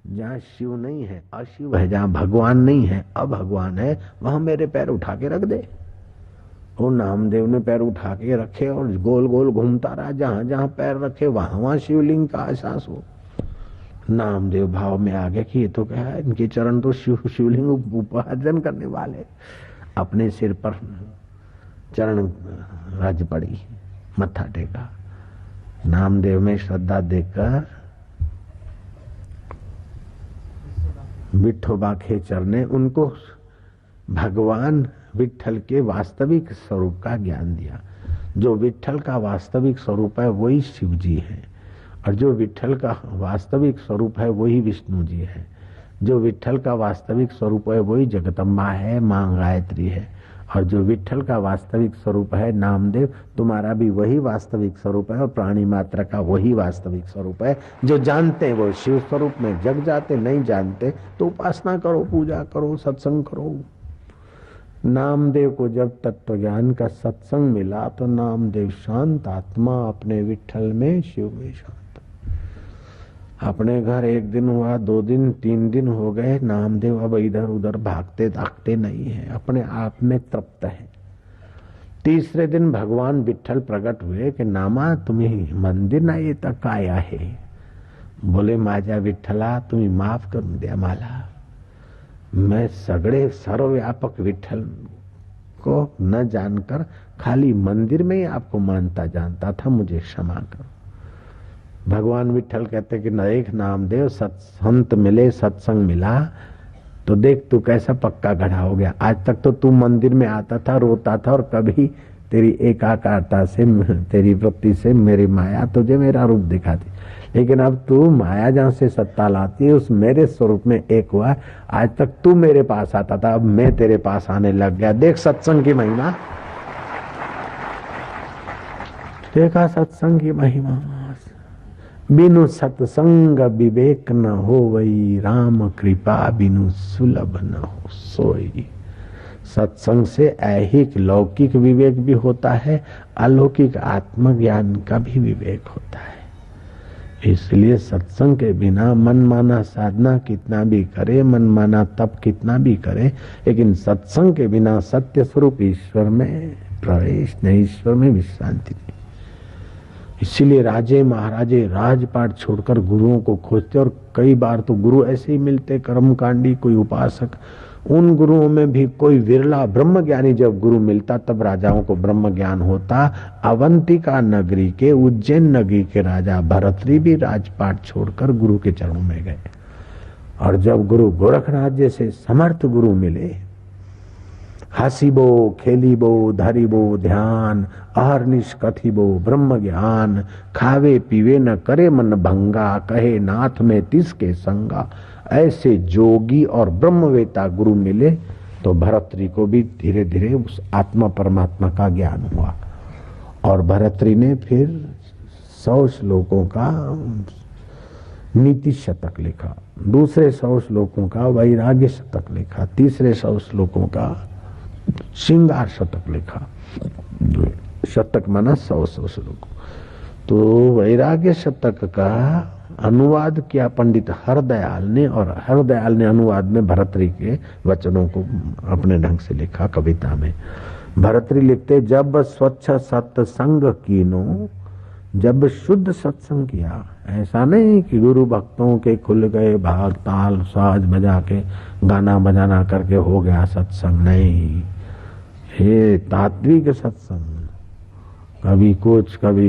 जहाँ शिव नहीं है अशिव है, जहाँ भगवान नहीं है अभगवान है, वहां मेरे पैर उठा के रख दे। वो नामदेव ने पैर उठा के रखे और गोल गोल घूमता रहा, जहां जहां पैर रखे वहां वहां शिवलिंग का एहसास हो। नामदेव भाव में आ गया कि ये तो क्या है, इनके चरण तो शिवलिंग उपार्जन करने वाले। अपने सिर पर चरण रज पड़ी, मत्था टेका, नामदेव में श्रद्धा देकर विठोबा खेचर ने उनको भगवान विठल के वास्तविक स्वरूप का ज्ञान दिया। जो विठल का वास्तविक स्वरूप है वही शिव जी है, और जो विठल का वास्तविक स्वरूप है वही विष्णु जी है। जो विठल का वास्तविक स्वरूप है वही जगदम्बा है, मां गायत्री है। और जो विठल का वास्तविक स्वरूप है नामदेव, तुम्हारा भी वही वास्तविक स्वरूप है और प्राणी मात्र का वही वास्तविक स्वरूप है। जो जानते हैं वो शिव स्वरूप में जग जाते, नहीं जानते तो उपासना करो, पूजा करो, सत्संग करो। नामदेव को जब तत्व ज्ञान का सत्संग मिला तो नामदेव शांत आत्मा अपने विठल में, शिव में शांत। अपने घर 1 दिन हुआ, 2 दिन, 3 दिन हो गए, नामदेव अब इधर उधर भागते भागते नहीं है, अपने आप में तृप्त है। तीसरे दिन भगवान विठल प्रकट हुए कि नामा तुम्ही मंदिर ना येता काय आहे। बोले माझ्या विठ्ठला तुम्ही माफ करून द्या मला, मैं सगळे सर्वव्यापक विठल को न जानकर खाली मंदिर में ही आपको मानता जानता था, मुझे क्षमा करो। भगवान विठल कहते कि देख नामदेव, संत मिले, सत्संग मिला तो देख तू कैसा पक्का घड़ा हो गया। आज तक तो तू मंदिर में आता था, रोता था, और कभी तेरी एकाकारता से, तेरी वृत्ति से मेरी माया तुझे मेरा रूप दिखाती, लेकिन अब तू माया जहां से सत्ता लाती है उस मेरे स्वरूप में एक हुआ। आज तक तू मेरे पास आता था, अब मैं तेरे पास आने लग गया। देख सत्संग की महिमा, देखा सत्संग की महिमा। बिनु सत्संग विवेक न हो वही, राम कृपा बिनु सुलभ न हो सोई। सत्संग से ऐहिक लौकिक विवेक भी होता है, अलौकिक आत्मज्ञान का भी विवेक होता है। इसलिए सत्संग के बिना मनमाना साधना कितना भी करे, मनमाना तप कितना भी करे, लेकिन सत्संग के बिना सत्य स्वरूप ईश्वर में प्रवेश नहीं, ईश्वर में विश्रांति नहीं। इसीलिए राजे महाराजे राजपाट छोड़कर गुरुओं को खोजते, और कई बार तो गुरु ऐसे ही मिलते, कर्मकांडी कोई उपासक। उन गुरुओं में भी कोई विरला ब्रह्मज्ञानी जब गुरु मिलता तब राजाओं को ब्रह्म ज्ञान होता। अवंतिका नगरी के, उज्जैन नगरी के राजा भरतरी भी राजपाट छोड़कर गुरु के चरणों में गए, और जब गुरु गोरखनाथ जैसे समर्थ गुरु मिले, हसीबो खेलीबो धरीबो ध्यान, अहरनिश कथिबो ब्रह्म ज्ञान, खावे पीवे न करे मन भंगा, कहे नाथ में तिसके संगा। ऐसे जोगी और ब्रह्मवेता गुरु मिले तो भरतरी को भी धीरे धीरे उस आत्मा परमात्मा का ज्ञान हुआ, और भरतरी ने फिर 100 श्लोकों का नीति शतक लिखा, दूसरे 100 श्लोकों का वैराग्य शतक लिखा, तीसरे 100 श्लोकों का श्रृंगार शतक लिखा। शतक माना 100 श्लोक। तो वैराग्य शतक का अनुवाद किया पंडित हरदयाल ने, और हरदयाल ने अनुवाद में भरतरी के वचनों को अपने ढंग से लिखा कविता में। भरतरी लिखते, जब स्वच्छ सत्संग कीनो, जब शुद्ध सत्संग किया। ऐसा नहीं कि गुरु भक्तों के खुल गए भाग, ताल साज बजा के गाना बजाना करके हो गया सत्संग, नहीं। हे तात्विक सत्संग, कभी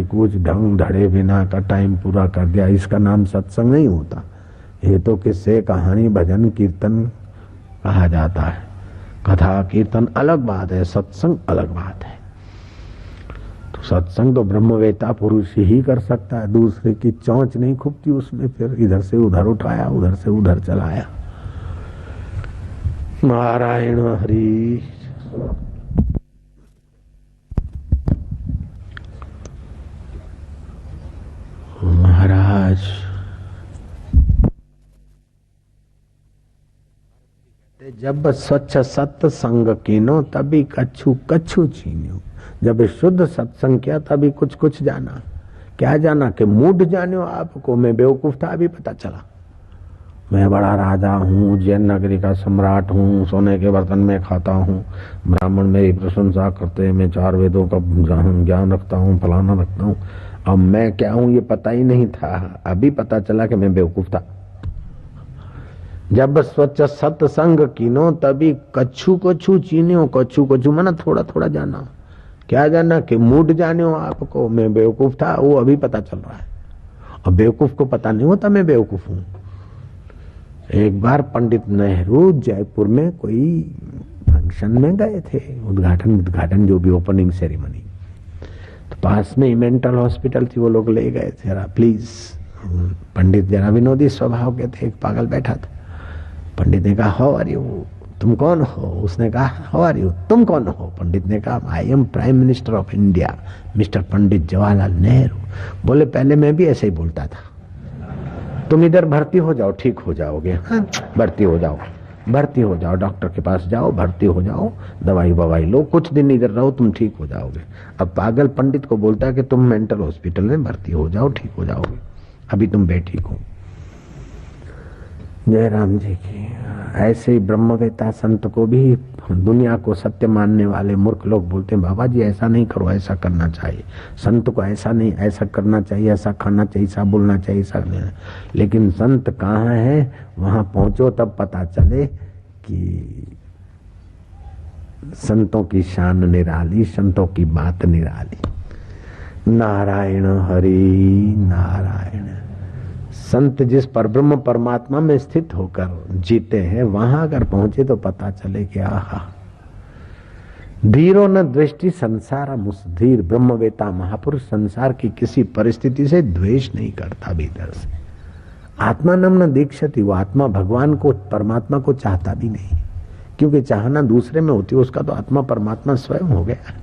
कुछ ढंग धड़े बिना का टाइम पूरा कर दिया, इसका नाम सत्संग नहीं होता। ये तो किस्से कहानी भजन कीर्तन कहा जाता है। कथा कीर्तन अलग बात है, सत्संग अलग बात है। तो सत्संग तो ब्रह्मवेता पुरुष ही कर सकता है, दूसरे की चौंच नहीं खुपती उसमें, फिर इधर से उधर उठाया, उधर से उधर चलाया। नारायण हरि। महाराज जब स्वच्छ सत्संग कीनो, तभी कछु कछु छीन्यो। जब शुद्ध सत्संग किया तभी कुछ कुछ जाना, क्या जाना कि मूड जाने आपको, मैं बेवकूफ था अभी पता चला। मैं बड़ा राजा हूँ, उज्जैन नगरी का सम्राट हूँ, सोने के बर्तन में खाता हूँ, ब्राह्मण मेरी प्रशंसा करते हैं, मैं 4 वेदों का ज्ञान रखता हूँ, फलाना रखता हूँ। अब मैं क्या हूँ ये पता ही नहीं था, अभी पता चला कि मैं बेवकूफ था। जब स्वच्छ सत्संग कीनो तभी कछु कछु चीन्यो, कछु कछु माना थोड़ा थोड़ा जाना। क्या जाना कि मूड जाने हो आपको, मैं बेवकूफ था वो अभी पता चल रहा है। और बेवकूफ को पता नहीं होता मैं बेवकूफ हूं। एक बार पंडित नेहरू जयपुर में कोई फंक्शन में गए थे, उद्घाटन जो भी ओपनिंग सेरेमनी, तो पास में ही मेंटल हॉस्पिटल थी, वो लोग ले गए थे, जरा प्लीज। पंडित जरा विनोदी स्वभाव के थे, एक पागल बैठा था। पंडित ने कहा हाउ आर यू, तुम कौन हो? उसने कहा हाउ आर यू, तुम कौन हो? पंडित ने कहा I am prime minister of India, mister Pandit Jawaharlal Nehru. बोले पहले मैं भी ऐसे ही बोलता था, तुम इधर भर्ती हो जाओ ठीक हो जाओगे। हाँ, भर्ती हो जाओ, भर्ती हो जाओ, डॉक्टर के पास जाओ, भर्ती हो जाओ, दवाई ववाई लो, कुछ दिन इधर रहो, तुम ठीक हो जाओगे। अब पागल पंडित को बोलता है कि तुम मेंटल हॉस्पिटल में भर्ती हो जाओ ठीक हो जाओगे, अभी तुम बेठीक हो। जय राम जी की। ऐसे ही ब्रह्मवेता संत को भी दुनिया को सत्य मानने वाले मूर्ख लोग बोलते हैं बाबा जी ऐसा नहीं करो, ऐसा करना चाहिए, संत को ऐसा नहीं, ऐसा करना चाहिए, ऐसा खाना चाहिए, ऐसा बोलना चाहिए, ऐसा नहीं। लेकिन संत कहाँ है, वहां पहुंचो तब पता चले कि संतों की शान निराली, संतों की बात निराली। नारायण हरि नारायण। संत जिस परब्रह्म परमात्मा में स्थित होकर जीते हैं, वहां अगर पहुंचे तो पता चले कि आहा, धीरो न द्वेष्टि संसार मुसधीर। ब्रह्मवेता महापुरुष संसार की किसी परिस्थिति से द्वेष नहीं करता भीतर से। आत्मा नम न दीक्षति, वो आत्मा भगवान को, परमात्मा को चाहता भी नहीं, क्योंकि चाहना दूसरे में होती है, उसका तो आत्मा परमात्मा स्वयं हो गया।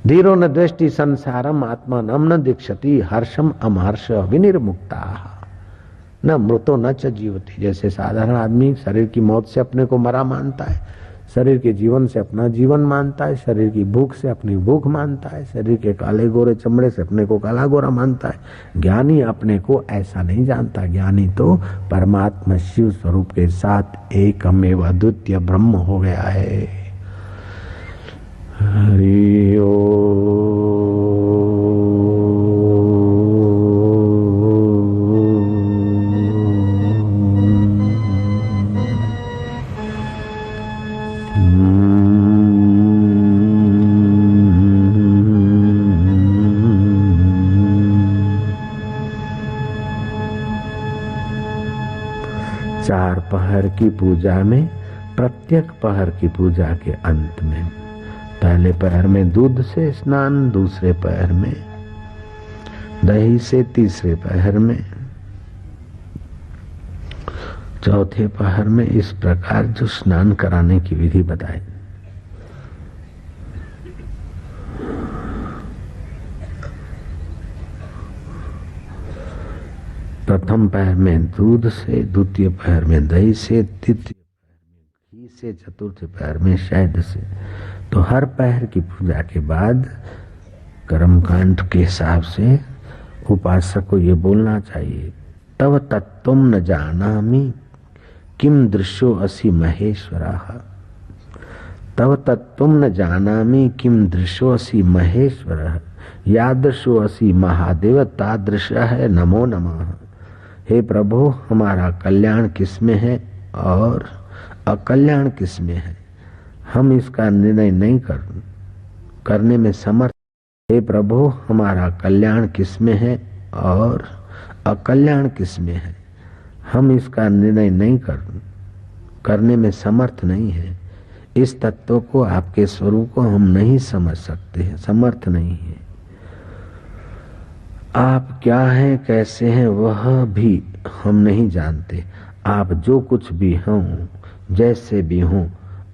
धीरो न द्वेष्टि संसारम आत्मा नम न दीक्षति, हर्षम अमहर्ष विनिर्मुक्ता न मृतो न च जीवति। जैसे साधारण आदमी शरीर की मौत से अपने को मरा मानता है, शरीर के जीवन से अपना जीवन मानता है, शरीर की भूख से अपनी भूख मानता है, शरीर के काले गोरे चमड़े से अपने को काला गोरा मानता है। ज्ञानी अपने को ऐसा नहीं जानता, ज्ञानी तो परमात्मा शिव स्वरूप के साथ एकमेव अद्वितीय ब्रह्म हो गया है। हरि ओम। चार पहर की पूजा में, प्रत्येक पहर की पूजा के अंत में, पहले पहर में दूध से स्नान, दूसरे पहर में दही से, तीसरे पहर में, चौथे पहर में इस प्रकार जो स्नान कराने की विधि बताई। प्रथम पहर में दूध से, द्वितीय पहर में दही से, तृतीय पहर में घी से, चतुर्थ पहर में शहद से। तो हर पहर की पूजा के बाद कर्मकांड के हिसाब से उपासक को ये बोलना चाहिए, तव तत्त्वं न जानामि किम दृश्यो असि महेश्वरः। तव तत्त्वं न जानामि किम दृश्यो असि महेश्वरः, यादृशो असि महादेव तादृशः है नमो नमः। हे प्रभु, हमारा कल्याण किसमें है और अकल्याण किसमें है, हम इसका निर्णय नहीं करने में समर्थ। हे प्रभु, हमारा कल्याण किसमें है और अकल्याण किसमें है, हम इसका निर्णय नहीं करने में समर्थ नहीं है। इस तत्व को, आपके स्वरूप को हम नहीं समझ सकते, समर्थ नहीं है। आप क्या हैं, कैसे हैं, वह भी हम नहीं जानते। आप जो कुछ भी हों, जैसे भी हों,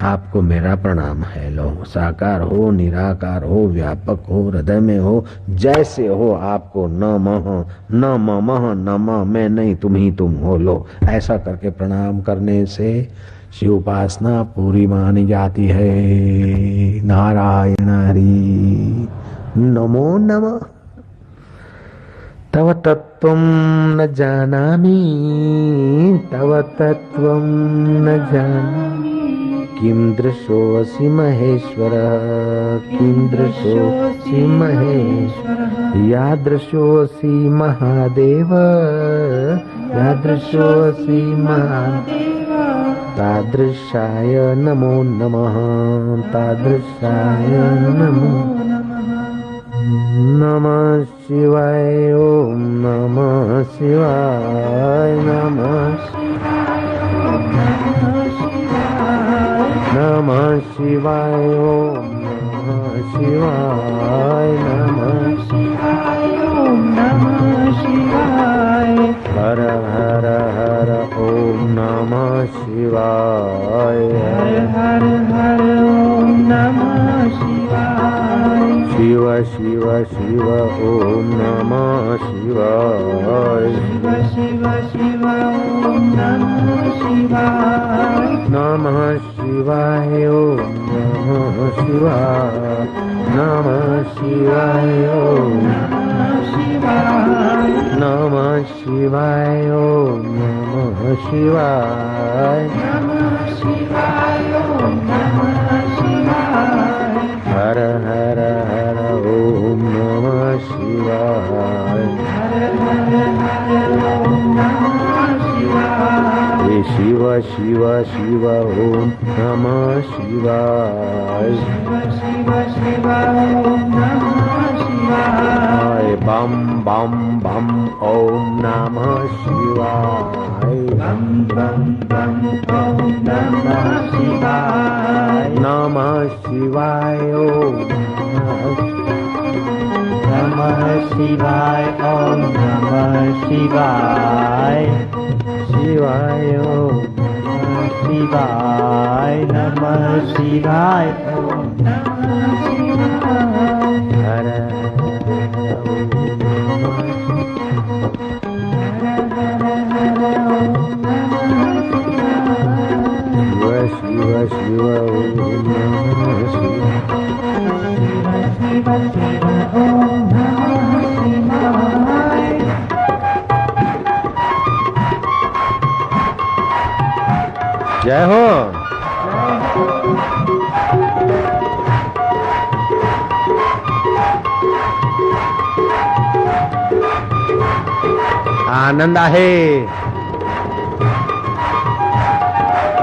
आपको मेरा प्रणाम है। लो, साकार हो, निराकार हो, व्यापक हो, हृदय में हो, जैसे हो, आपको न मह न मैं नहीं, तुम ही तुम हो। लो, ऐसा करके प्रणाम करने से शिव उपासना पूरी मानी जाती है। नारायण हरि नमो नमः। तव तत्त्वं न जानामि, तव तत्त्वं न जानामि, किं दृशोऽसि महेश्वर, किं दृशोऽसि महेश्वर, यादृशोऽसि महादेव, यादृशोऽसि महादेव, तादृशाय नमो नमः, तादृशाय नमो नमः शिवाय। ओम नमः शिवाय, नमः नमः शिवाय, ओम नमः शिवाय, नमः शिवाय, ओम नमः शिवाय, हर हर हर ओम नमः शिवाय, हर हर हर ओम नमः शिवाय, शिव शिव शिव ओम नमः शिवाय, शिव शिव शिव ओम नमः शिवाय, नमः शिवाय ओम नमः शिवाय, नमः शिवाय ओम नमः शिवाय, नमः शिवाय ओम नमः शिवाय, नमः शिवाय ओम नमः शिवाय, हर हर हर ओम नमः शिवाय, हर हर हर ओम नमः शिवाय, शिव शिव शिव ओम नमः शिवाय, शिव शिव शिव ओम नमः शिवाय, बम बम बम ओम नमः शिवाय, बम बम बम ओम नमः शिवाय, नमः शिवाय ओम नमः शिवाय, ओम नमः शिवाय, शिवाय ओम नमः शिवाय, नमः शिवाय ओम नमः शिवाय, हर शिव शिव ओम नमः शिवाय, शिव शिव ओम नमः शिवाय, जय हो। आनंद आहे।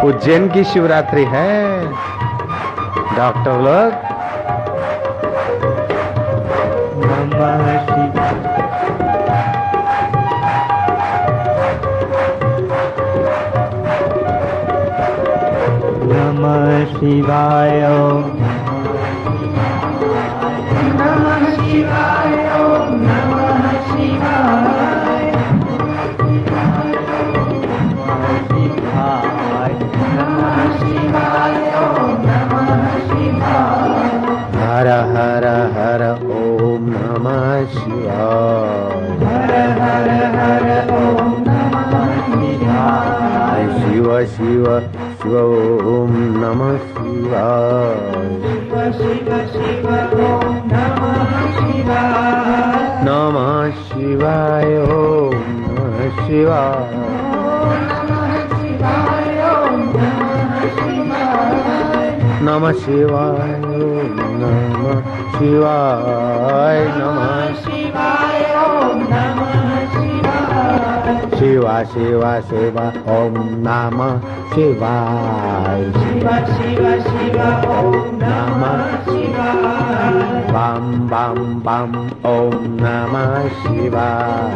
उज्जैन की शिवरात्रि है डॉक्टर लोग। नमः शिवाय, नमः शिवाय ओम नमः शिवाय, ओम नमः शिवाय, नमः शिवाय ओम नमः शिवाय, हर हर हर ओम नमः शिवाय, हर हर हर ओम नमः शिवाय, शिव शिव शिव ओम नमः शिवाय, शिव शिव शिव ओम नमः शिवाय, नमः शिवाय ओम नमः शिवाय, नमः शिवाय ओम नमः शिवाय, नमः शिवाय ओम नमः शिवाय, शिवा शिवा शिवा ओम नमः शिवाय, शिवा शिवा शिवा ओम नमः शिवाय, बम बम बम ओम नमः शिवाय,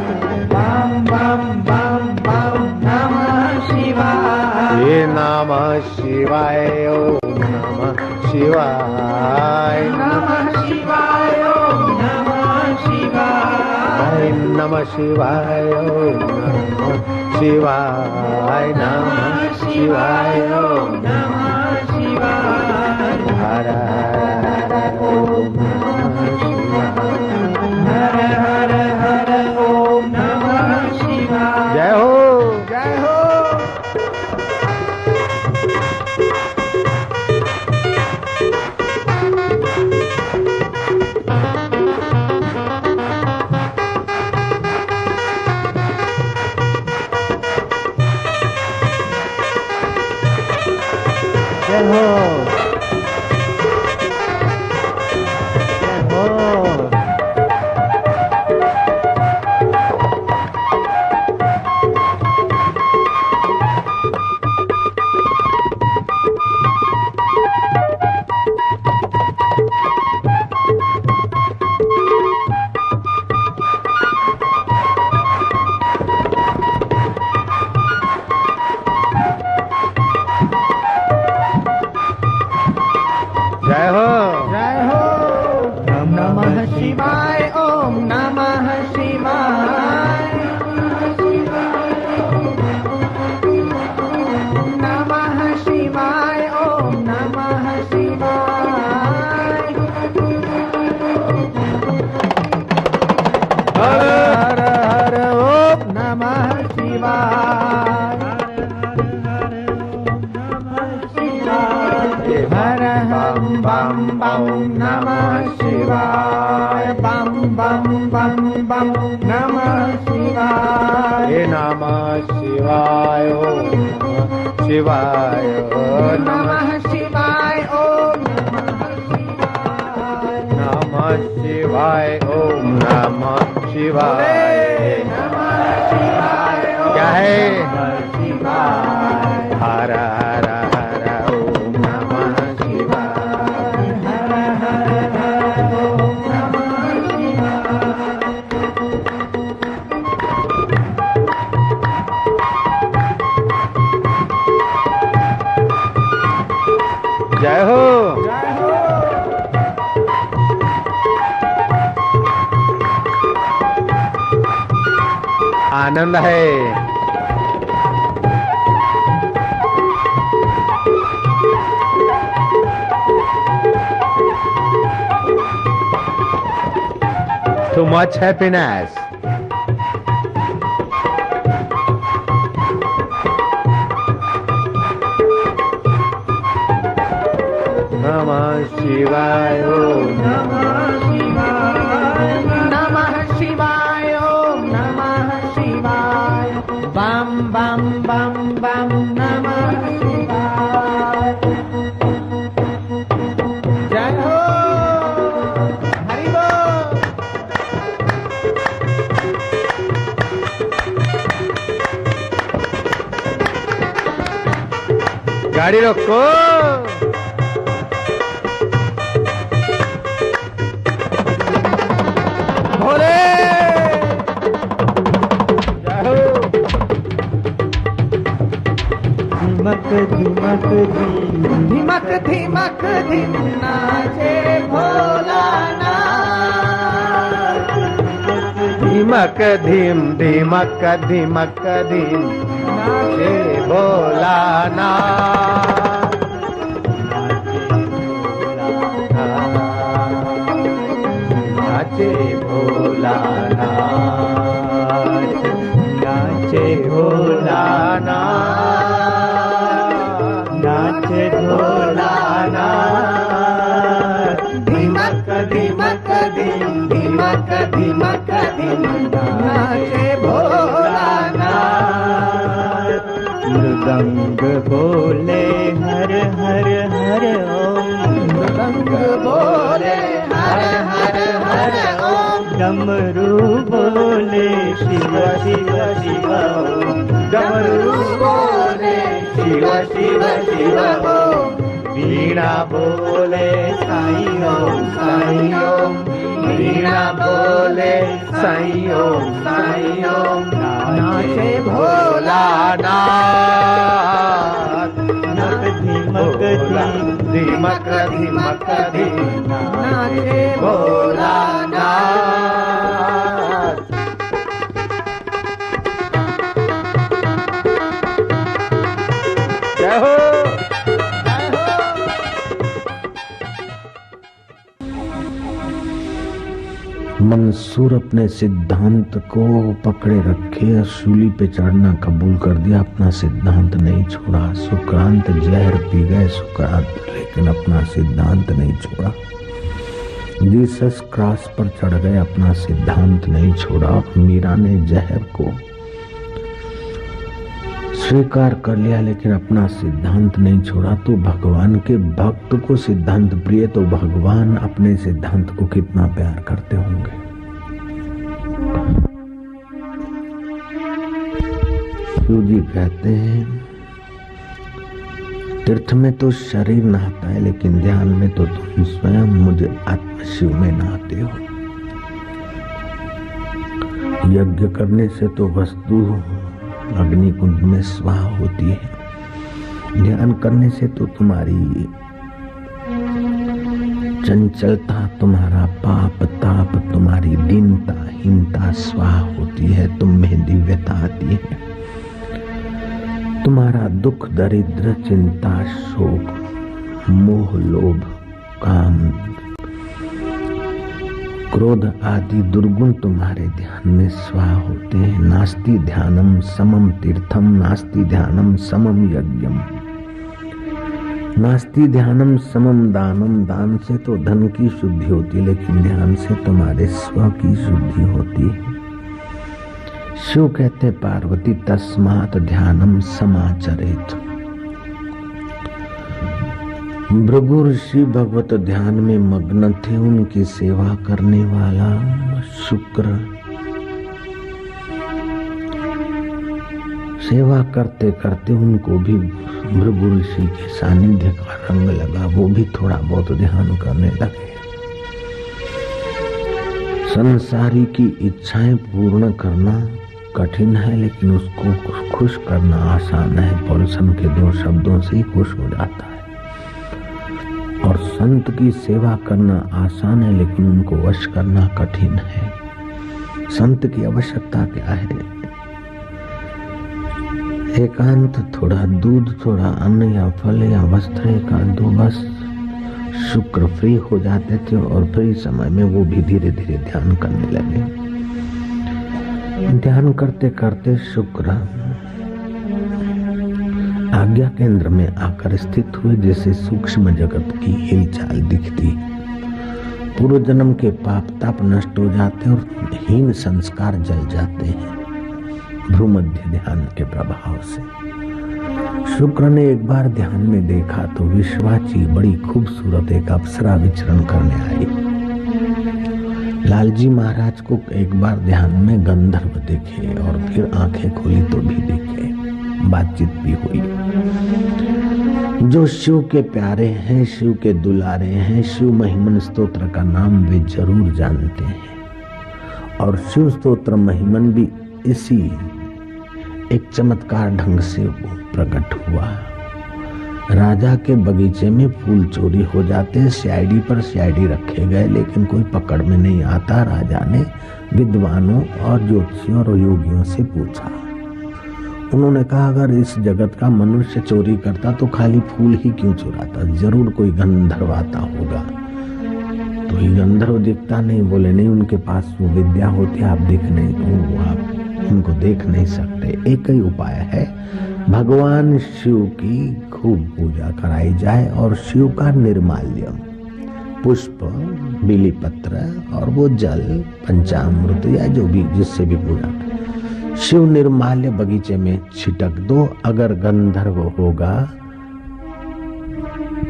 बम बम बम बम नमः शिवाय, ये नमः शिवाय ओम नमः शिवाय, नमः शिवाय ओम नमः शिवाय, नमः शिवाय ओम नमः शिवाय, नमः शिवाय ओम नमः शिवाय, हर हर ओम नमः शिवाय, हर हर हर ओम नमः शिवाय, जय हो जय हो। हो जय हो। जय हो जय हो। नमः शिवाय ओम नमः शिवाय नमः शिवाय ओम नमः शिवाय। हर हर हर ओम नमः शिवाय हर हम बम बम नमः शिवाय बम बम बम बम नमः शिवाय नमः शिवाय ओम शिवाय नमः शिवाय ओम नमः शिवाय ओम नमः शिवाय क्या है हर हर हर ओम नमः शिवाय हर हर हर ओम नमः शिवाय। जय हो जय हो। आनंद है too much happiness Namah Shivaya Om Namah Shivaya Namah Shivaya Om Namah Shivaya Bam Bam Bam Bam Namah Shivaya। Jai Ho Hari Bol। गाड़ी रोको भोले जाओ। धीमक धीमक धीमक धीमक धीम नाचे भोलानाथ धीमक धीम धीमक धीमक धीम नाचे भोलानाथ नाचे भोलानाथ नाचे भोलानाथ नाचे भोलानाथ धीमक धीमक धीम धीमक धीमक धीम नाचे भोलानाथ। मृदंग बोले हर हर हर ओम मृदंग बोले हर हर हर ओम डमरू बोले शिव शिव शिव ओम डमरू बोले शिव शिव शिव ओम वीणा बोले साई ओम वीणा बोले साई ओम नाचे भोलानाथ धीमक धीमक धीमक धीम नाचे भोलानाथ। जय हो मंसूर अपने सिद्धांत को पकड़े रखे और सूली पे चढ़ना कबूल कर दिया, अपना सिद्धांत नहीं छोड़ा। सुक्रांत जहर पी गए सुक्रांत, लेकिन अपना सिद्धांत नहीं छोड़ा। जीसस क्रॉस पर चढ़ गए, अपना सिद्धांत नहीं छोड़ा। मीरा ने जहर को स्वीकार कर लिया लेकिन अपना सिद्धांत नहीं छोड़ा, तो भगवान के भक्त को सिद्धांत प्रिय, तो भगवान अपने सिद्धांत को कितना प्यार करते होंगे। शिव जी कहते हैं तीर्थ में तो शरीर नहाता है, लेकिन ध्यान में तो तुम स्वयं मुझे आत्म शिव में नहाते हो। यज्ञ करने से तो वस्तु अग्नि कुंड में स्वाहा होती है, ध्यान करने से तो तुम्हारी चंचलता, तुम्हारा पाप ताप, तुम्हारी दीनता हीनता स्वाहा होती है, तुम में दिव्यता आती है। तुम्हारा दुख दरिद्र चिंता शोक मोह लोभ काम क्रोध आदि दुर्गुण तुम्हारे ध्यान में स्वाहा होते हैं। नास्ति ध्यानम समम तीर्थम, नास्ति ध्यानम समम यज्ञम, नास्ति ध्यानम समम दानम। दान से तो धन की शुद्धि होती है, लेकिन ध्यान से तुम्हारे स्व की शुद्धि होती है। शिव कहते पार्वती तस्मात् ध्यानम समाचरेत। भृगु ऋषि भगवत ध्यान में मग्न थे, उनकी सेवा करने वाला शुक्र सेवा करते करते उनको भी भृगु ऋषि के सानिध्य का रंग लगा, वो भी थोड़ा बहुत ध्यान करने लगे। संसारी की इच्छाएं पूर्ण करना कठिन है, लेकिन उसको खुश करना आसान है। पॉल्सन के 2 शब्दों से ही खुश हो जाता है। और संत की सेवा करना आसान है, लेकिन उनको वश करना कठिन है। संत की आवश्यकता क्या है? एकांत, थोड़ा दूध, थोड़ा अन्न या फल या वस्त्र, एकांत, बस। शुक्र फ्री हो जाते थे और फ्री समय में वो भी धीरे धीरे ध्यान करने लगे। ध्यान करते करते शुक्र आज्ञा केंद्र में आकर स्थित हुए, जैसे सूक्ष्म जगत की हिलचाल दिखती। पूर्व जन्म के पाप ताप नष्ट हो जाते और हीन संस्कार जल जाते हैं भ्रूमध्य ध्यान के प्रभाव से। शुक्र ने एक बार ध्यान में देखा तो विश्वाची बड़ी खूबसूरत एक अप्सरा विचरण करने आई। लालजी महाराज को एक बार ध्यान में गंधर्व देखे और फिर आंखें खोली तो भी देखे, बातचीत भी हुई। जो शिव के प्यारे हैं, शिव के दुलारे हैं, शिव महिमन स्तोत्र का नाम वे जरूर जानते हैं। और शिव स्तोत्र महिमन भी इसी एक चमत्कार ढंग से प्रकट हुआ। राजा के बगीचे में फूल चोरी हो जाते, सीआईडी पर सीआईडी रखे गए, लेकिन कोई पकड़ में नहीं आता। राजा ने विद्वानों और ज्योतिषियों और योगियों से पूछा। उन्होंने कहा अगर इस जगत का मनुष्य चोरी करता तो खाली फूल ही क्यों चुराता, जरूर कोई गंधर्व आता होगा। तो ये गंधर्व दिखता नहीं। बोले नहीं, उनके पास वो विद्या होती है, आप दिख नहीं, आप उनको देख नहीं सकते। एक ही उपाय है, भगवान शिव की खूब पूजा कराई जाए और शिव का निर्माल्य, पुष्प, बिलीपत्र और वो जल, पंचामृत या जो भी जिससे भी पूजा, शिव निर्माल्य बगीचे में छिटक दो। अगर गंधर्व होगा,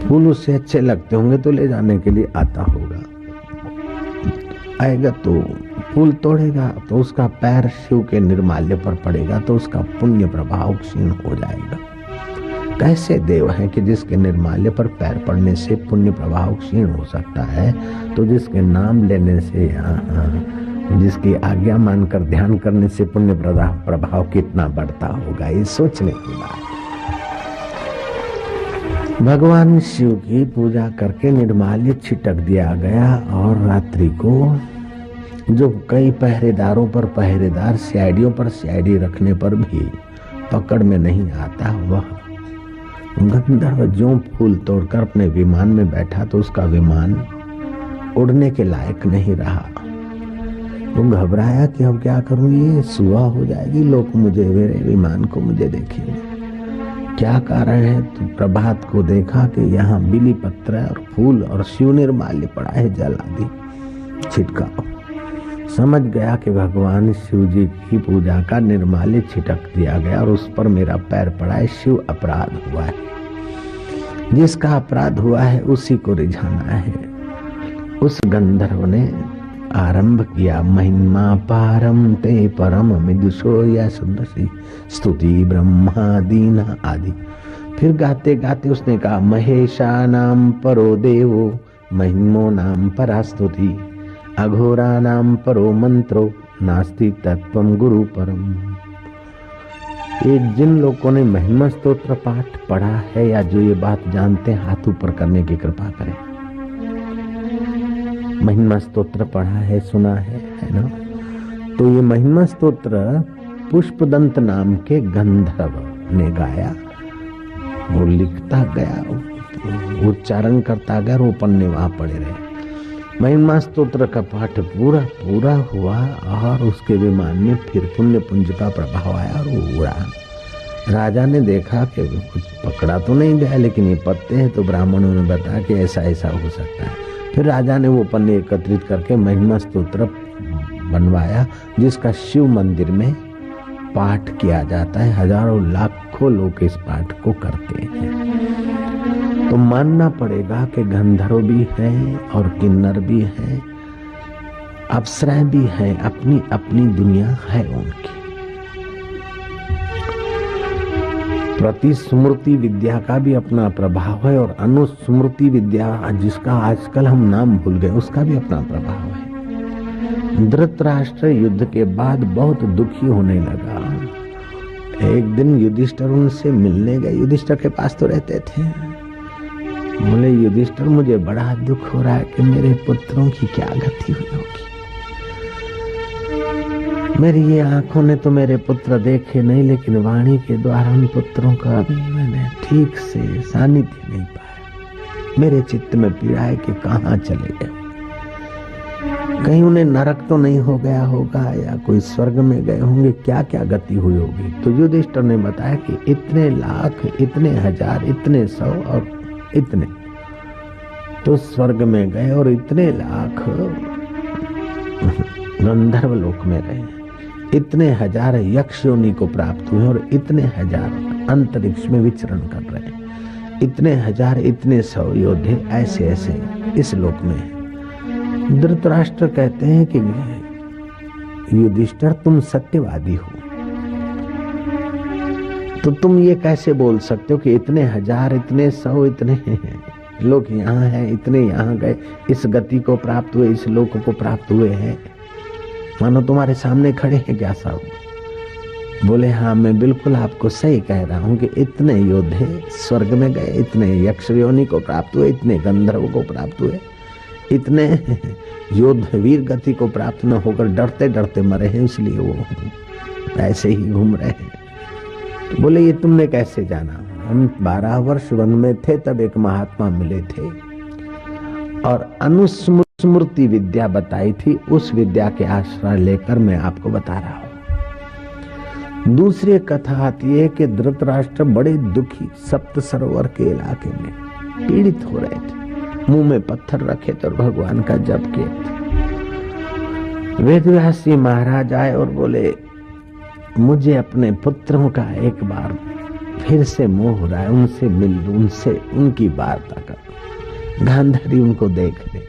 फूल उससे अच्छे लगते होंगे तो ले जाने के लिए आता होगा। आएगा तो फूल तोड़ेगा तो उसका पैर शिव के निर्माल्य पर पड़ेगा तो उसका पुण्य प्रभाव क्षीण हो जाएगा। कैसे देव है कि जिसके निर्माल्य पर पैर पड़ने से पुण्य प्रभाव क्षीण हो सकता है, तो जिसके नाम लेने से जिसकी आज्ञा मानकर ध्यान करने से पुण्य प्रभाव कितना बढ़ता होगा, ये सोचने की बात। भगवान शिव की पूजा करके निर्माल्य छिटक दिया गया और रात्रि को जो कई पहरेदारों पर पहरेदार, सीआईडियों पर सीआईडी रखने पर भी पकड़ में नहीं आता, वह गंधर्व जो फूल तोड़कर अपने विमान में बैठा तो उसका विमान उड़ने के लायक नहीं रहा। वो घबराया कि अब क्या करूं, ये सुबह हो जाएगी, लोग मुझे, मेरे विमान को मुझे देखेंगे, क्या कारण है। तो प्रभात को देखा कि यहाँ बिली पत्र और फूल और शिव निर्माल्य पड़ा है, जल आदि छिटकाओ। समझ गया कि भगवान शिव जी की पूजा का निर्माल्य छिटक दिया गया और उस पर मेरा पैर पड़ा है। शिव अपराध हुआ है, जिसका अपराध हुआ है उसी को रिझाना है। उस गंधर्व ने आरंभ किया, महिमा पारम ते परम विदुषो या सुदसी स्तुति ब्रह्मादीना आदि। फिर गाते गाते उसने कहा, महेशा नाम परो देवो महिमो नाम परा स्तुति अघोरा नाम परो मंत्रो नास्ति तत्वम गुरु परम। ये जिन लोगों ने महिमा स्तोत्र पाठ पढ़ा है या जो ये बात जानते हैं, हाथ ऊपर करने की कृपा करें। महिमा स्तोत्र पढ़ा है, सुना है ना? तो ये महिमा स्तोत्र पुष्पदंत नाम के गंधर्व ने गाया। वो लिखता गया, उच्चारण करता गया, वो पन्ने वहां पड़े रहे। महिमा स्तोत्र का पाठ पूरा पूरा हुआ और उसके विमान में फिर पुण्य पुंज का प्रभाव आया और वो उड़ा। राजा ने देखा कि कुछ पकड़ा तो नहीं गया, लेकिन ये पत्ते हैं, तो ब्राह्मणों ने बताया कि ऐसा ऐसा हो सकता है। फिर राजा ने वो पन्ने एकत्रित करके महिमा स्तोत्र बनवाया, जिसका शिव मंदिर में पाठ किया जाता है। हजारों लाखों लोग इस पाठ को करते हैं। तो मानना पड़ेगा कि गंधर्व भी हैं और किन्नर भी हैं, अप्सराएं भी हैं, अपनी अपनी दुनिया है उनकी। प्रतिस्मृति विद्या का भी अपना प्रभाव है और अनुस्मृति विद्या, जिसका आजकल हम नाम भूल गए, उसका भी अपना प्रभाव है। धृतराष्ट्र युद्ध के बाद बहुत दुखी होने लगा। एक दिन युधिष्ठिर उनसे मिलने गए। युधिष्ठिर के पास तो रहते थे। बोले, युधिष्ठिर मुझे बड़ा दुख हो रहा है कि मेरे पुत्रों की क्या गति हुई होगी। मेरी ये आंखों ने तो मेरे पुत्र देखे नहीं, लेकिन वाणी के द्वारा उन पुत्रों का अभी मैंने ठीक से सानिध्य नहीं पाया। मेरे चित्त में पीड़ा है कि कहाँ चले गए, कहीं उन्हें नरक तो नहीं हो गया होगा या कोई स्वर्ग में गए होंगे, क्या क्या गति हुई होगी। तो युधिष्ठिर ने बताया कि इतने लाख, इतने हजार, इतने सौ और इतने तो स्वर्ग में गए और इतने लाख गंधर्व लोक में रहे, इतने हजार यक्ष योनि को प्राप्त हुए और इतने हजार अंतरिक्ष में विचरण कर रहे हैं, इतने हजार, इतने सौ योद्धे ऐसे ऐसे इस लोक में हैं। धृतराष्ट्र कहते हैं कि युधिष्ठिर, तुम सत्यवादी हो, तो तुम ये कैसे बोल सकते हो कि इतने हजार, इतने सौ, इतने लोग यहाँ हैं, इतने यहाँ गए, इस गति को प्राप्त हुए, इस लोक को प्राप्त हुए हैं, मानो तुम्हारे सामने खड़े हैं क्या सब? बोले, हाँ, मैं बिल्कुल आपको सही कह रहा हूँ कि इतने योद्धे स्वर्ग में गए, इतने यक्ष योनि को प्राप्त हुए, इतने गंधर्व को प्राप्त हुए, इतने योद्ध वीर गति को प्राप्त न होकर डरते डरते मरे हैं, इसलिए वो ऐसे ही घूम रहे हैं। तो बोले, ये तुमने कैसे जाना? हम 12 वर्ष वन में थे, तब एक महात्मा मिले थे और अनुस्मृति विद्या बताई थी, उस विद्या के आश्रय लेकर मैं आपको बता रहा हूं। दूसरी कथा आती है कि धृतराष्ट्र बड़े दुखी सप्त सरोवर के इलाके में पीड़ित हो रहे थे, मुंह में पत्थर रखे थे और भगवान का जप किए थे। वेदव्यास जी महाराज आए और बोले, मुझे अपने पुत्रों का एक बार फिर से मोह हो रहा है, उनसे मिल लूं, उनसे उनकी वार्ता कर, गांधारी उनको देख ले।